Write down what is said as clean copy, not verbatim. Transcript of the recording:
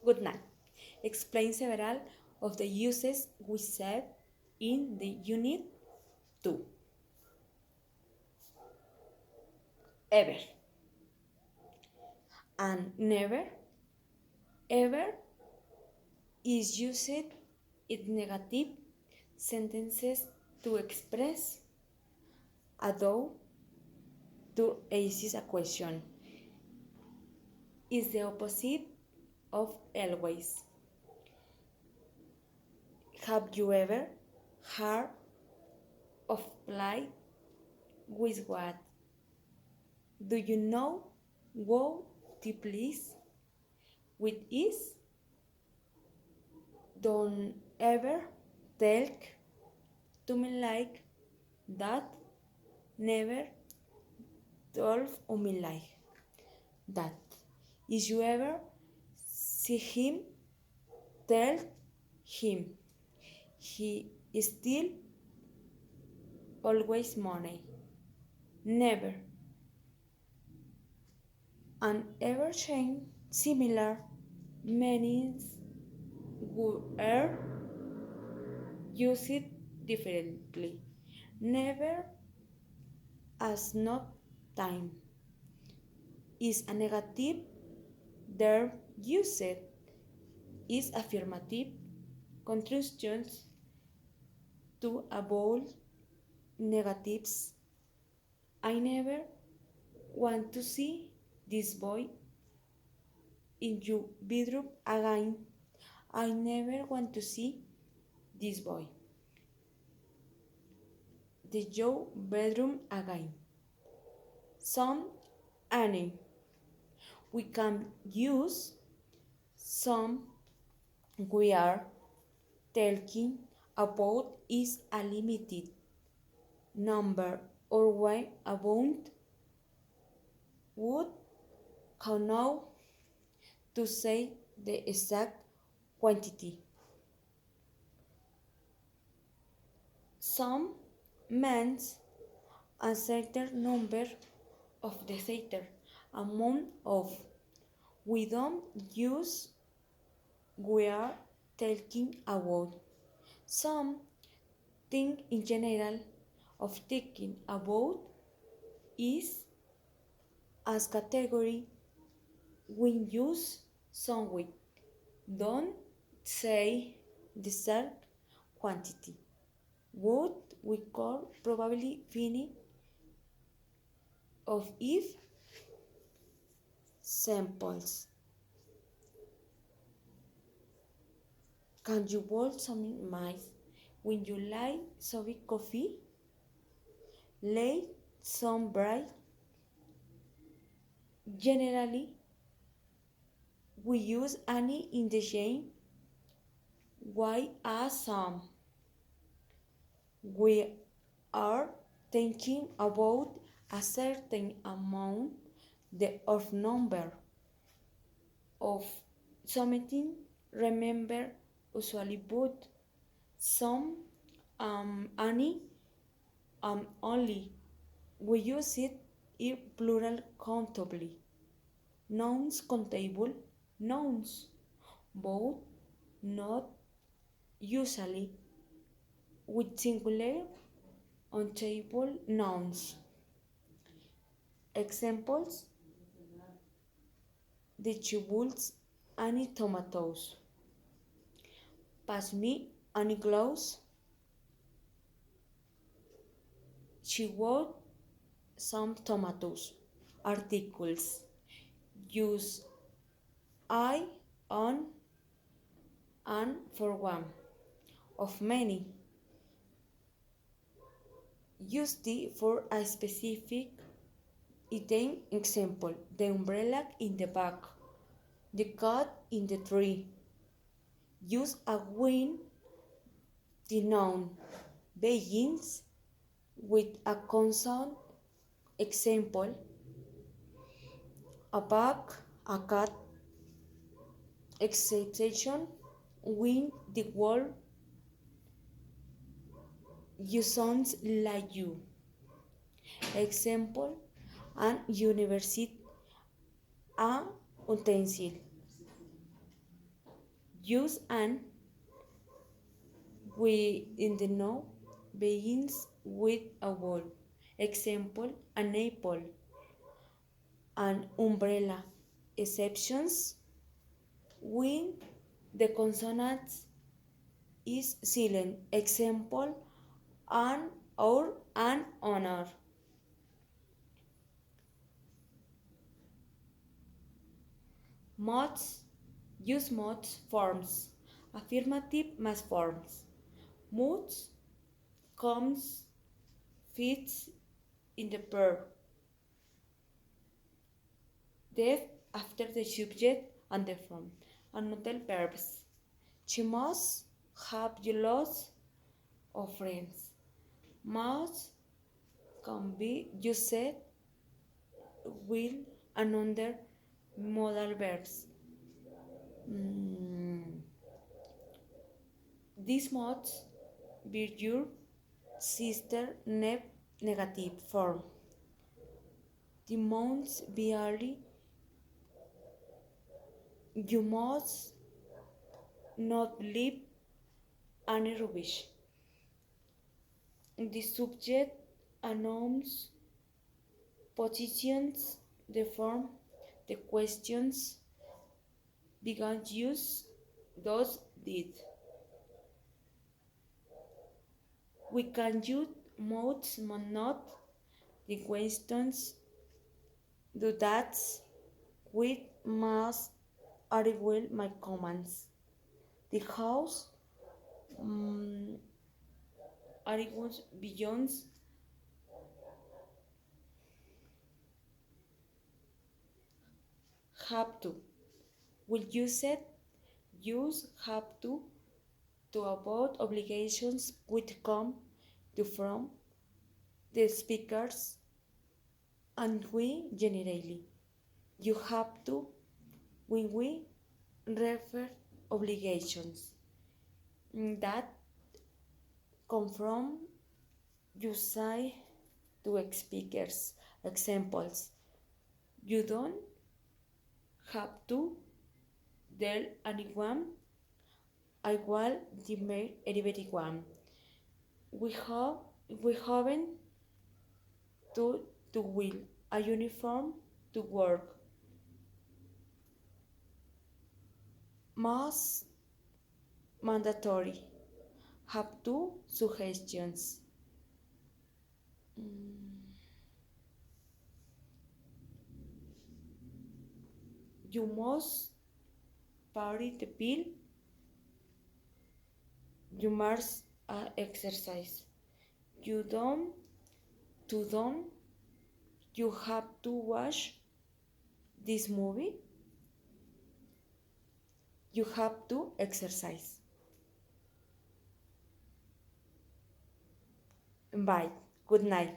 Good night. Explain several of the uses we said in the unit 2. Ever and never. Ever is used in negative sentences to express a doubt to ask a question. Is the opposite of always. Have you ever heard of play with what? Do you know what to please with is? Don't ever talk to me like that. Never told me like that. Is you ever see him? Tell him he is still always money. Never. And ever change similar meanings were used differently. Never as not time is a negative verb used is affirmative constructions to avoid negatives. I never want to see this boy in your bedroom again. I never want to see this boy. Your bedroom again. Some any. We can use some we are talking about is a limited number or way about would how now to say the exact quantity. Some means a certain number of the certain amount of. We don't use we are talking about. Some think in general of thinking about is as category we use some with. Don't say the exact quantity. What we call probably fini of if samples. Can you boil some mice when you like some coffee? Lay some bright. Generally, we use any in the chain. Why are some? We are thinking about a certain amount of number of something. Remember usually put some any only. We use it in plural countably. Nouns countable nouns. Both not usually with singular untable nouns. Examples: the chibults any tomatoes. Pass me any gloves. She bought some tomatoes. Articles: use I, on, and for one. Of many. Use the for a specific item. Example: the umbrella in the back. The cat in the tree. Use a when the noun begins with a consonant. Example: a bag, a cat. Exception: when the word you sounds like you. Example: an university, a utensil. Use an we in the know begins with a word. Example, an apple, an umbrella. Exceptions when the consonant is silent. Example, an or an honor. Mods use mods forms. Affirmative mass forms. Moods comes fits in the verb. Def after the subject and the form. Another verbs. She must have you lots of friends. Must can be used will and under modal verbs. These modes be your sister negative form. The months be early. You must not believe any rubbish. The subject announce positions, the form, the questions began use, those did. We can use modes, but not the questions, do that, with must, are will my commands. The house are was beyond have to. Will use it use have to avoid obligations which come to from the speakers and we generally. You have to when we refer obligations that come from you say to speakers. Examples. You don't have to tell anyone I will demand everyone. We have we haven't to will a uniform to work. Must mandatory. Have two suggestions. You must pay the bill. You must exercise. You don't to don't. You have to watch this movie. You have to exercise. Bye. Good night.